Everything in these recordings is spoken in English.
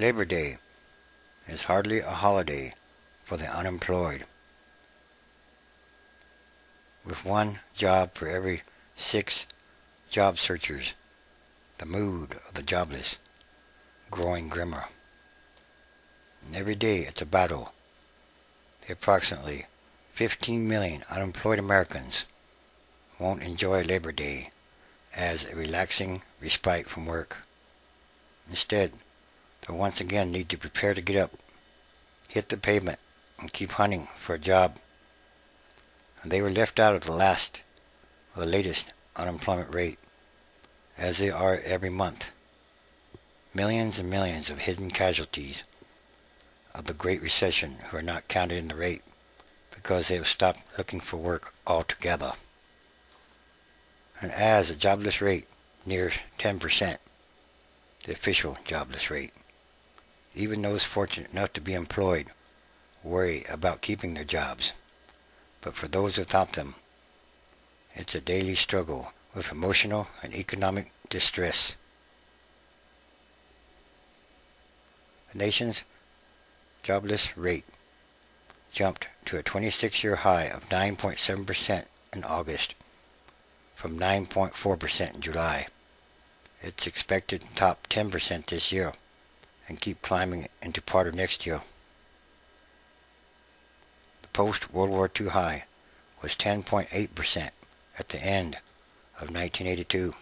Labor Day is hardly a holiday for the unemployed. With one job for every 6 job searchers, the mood of the jobless growing grimmer. And every day it's a battle. The approximately 15 million unemployed Americans won't enjoy Labor Day as a relaxing respite from work. Instead, they'll once again need to prepare to get up, hit the pavement, and keep hunting for a job. And they were left out of the latest unemployment rate, as they are every month. Millions and millions of hidden casualties of the Great Recession who are not counted in the rate because they have stopped looking for work altogether. And as the jobless rate nears 10%, the official jobless rate, even those fortunate enough to be employed worry about keeping their jobs. But for those without them, it's a daily struggle with emotional and economic distress. The nation's jobless rate jumped to a 26-year high of 9.7% in August, from 9.4% in July. It's expected to top 10% this year and keep climbing into part of next year. The post-World War II high was 10.8% at the end of 1982,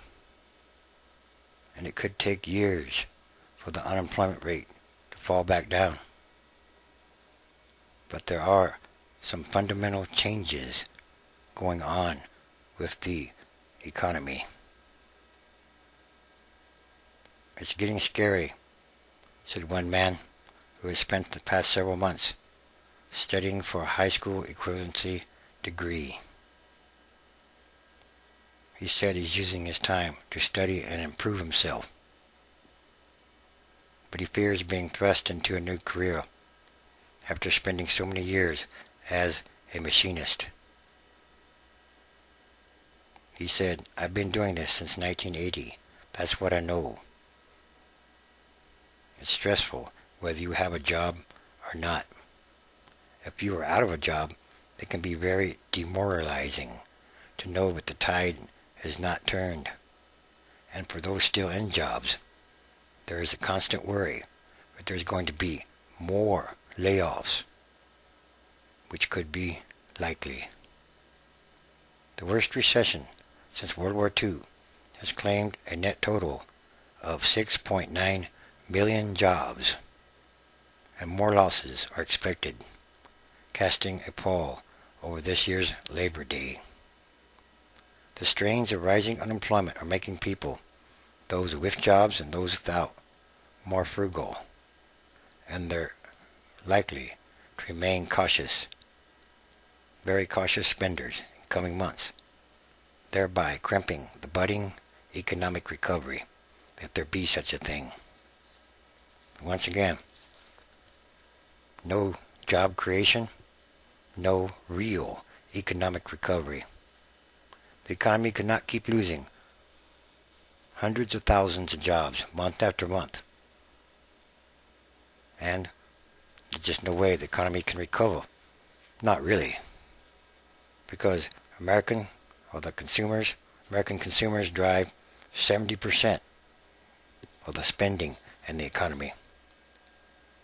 and it could take years for the unemployment rate to fall back down. But there are some fundamental changes going on with the economy. It's getting scary, said one man who has spent the past several months studying for a high school equivalency degree. He said he's using his time to study and improve himself, but he fears being thrust into a new career after spending so many years as a machinist. He said, "I've been doing this since 1980. That's what I know. It's stressful whether you have a job or not. If you are out of a job, it can be very demoralizing to know that the tide has not turned. And for those still in jobs, there is a constant worry that there's going to be more layoffs, which could be likely. The worst recession since World War II has claimed a net total of 6.9 million jobs, and more losses are expected, casting a pall over this year's Labor Day. The strains of rising unemployment are making people, those with jobs and those without, more frugal, and they're likely to remain cautious, very cautious spenders in coming months, thereby crimping the budding economic recovery, if there be such a thing. Once again, no job creation, no real economic recovery. The economy cannot keep losing hundreds of thousands of jobs month after month. And there's just no way the economy can recover. Not really. Because American consumers drive 70% of the spending in the economy.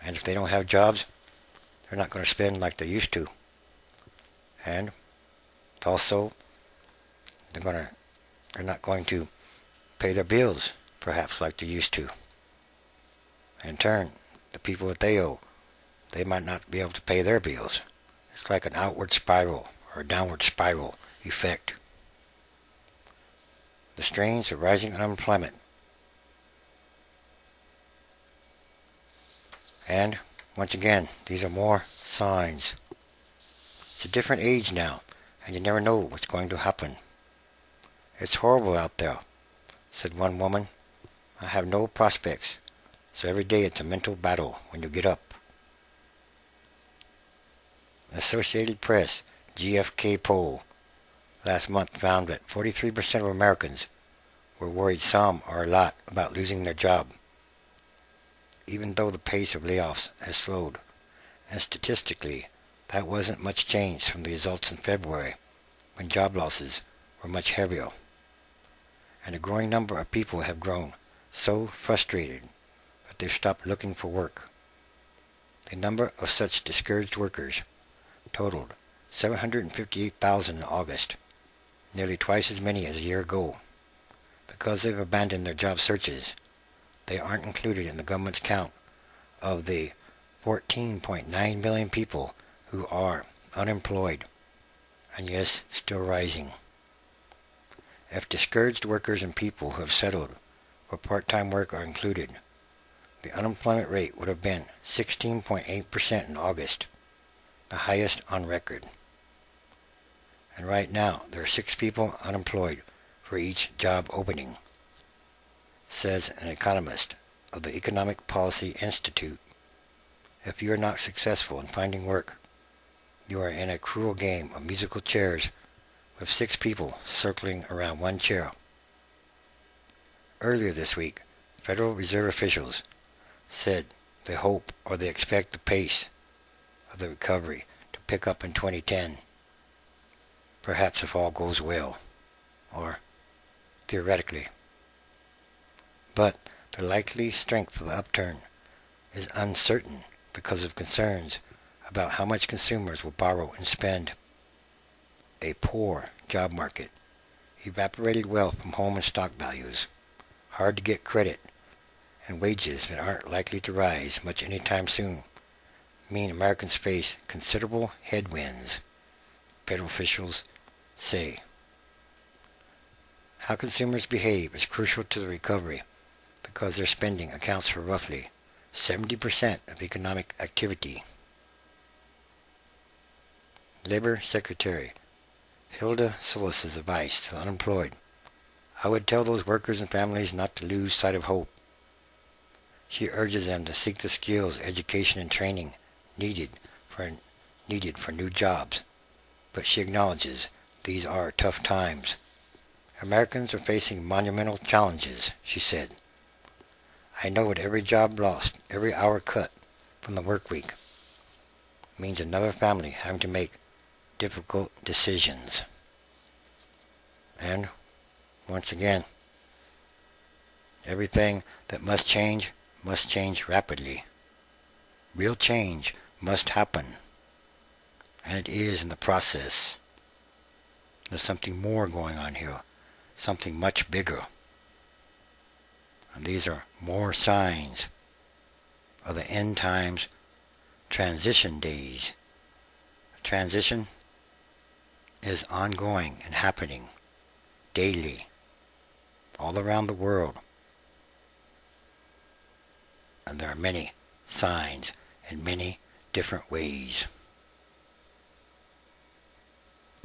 And if they don't have jobs, they're not going to spend like they used to. And also, they're not going to pay their bills, perhaps like they used to. In turn, the people that they owe, they might not be able to pay their bills. It's like an outward spiral or a downward spiral effect. The strains of rising unemployment. And, once again, these are more signs. It's a different age now, and you never know what's going to happen. It's horrible out there, said one woman. I have no prospects, so every day it's a mental battle when you get up. An Associated Press GFK poll last month found that 43% of Americans were worried some or a lot about losing their job. even though the pace of layoffs has slowed. And statistically, that wasn't much change from the results in February, when job losses were much heavier. And a growing number of people have grown so frustrated that they've stopped looking for work. The number of such discouraged workers totaled 758,000 in August, nearly twice as many as a year ago. Because they've abandoned their job searches, they aren't included in the government's count of the 14.9 million people who are unemployed, and yes, still rising. If discouraged workers and people who have settled for part-time work are included, the unemployment rate would have been 16.8% in August, the highest on record. And right now, there are 6 people unemployed for each job opening, says an economist of the Economic Policy Institute. If you are not successful in finding work, you are in a cruel game of musical chairs with 6 people circling around one chair. Earlier this week, Federal Reserve officials said they hope or they expect the pace of the recovery to pick up in 2010, perhaps if all goes well, or theoretically. But the likely strength of the upturn is uncertain because of concerns about how much consumers will borrow and spend. A poor job market, evaporated wealth from home and stock values, hard to get credit, and wages that aren't likely to rise much anytime soon mean Americans face considerable headwinds, federal officials say. How consumers behave is crucial to the recovery because their spending accounts for roughly 70% of economic activity. Labor Secretary Hilda Solis's advice to the unemployed: I would tell those workers and families not to lose sight of hope. She urges them to seek the skills, education, and training needed for new jobs, but she acknowledges these are tough times. Americans are facing monumental challenges, she said. I know that every job lost, every hour cut from the work week means another family having to make difficult decisions. And, once again, everything that must change rapidly. Real change must happen, and it is in the process. There's something more going on here, something much bigger. And these are more signs of the end times transition days. Transition is ongoing and happening daily, all around the world. And there are many signs in many different ways.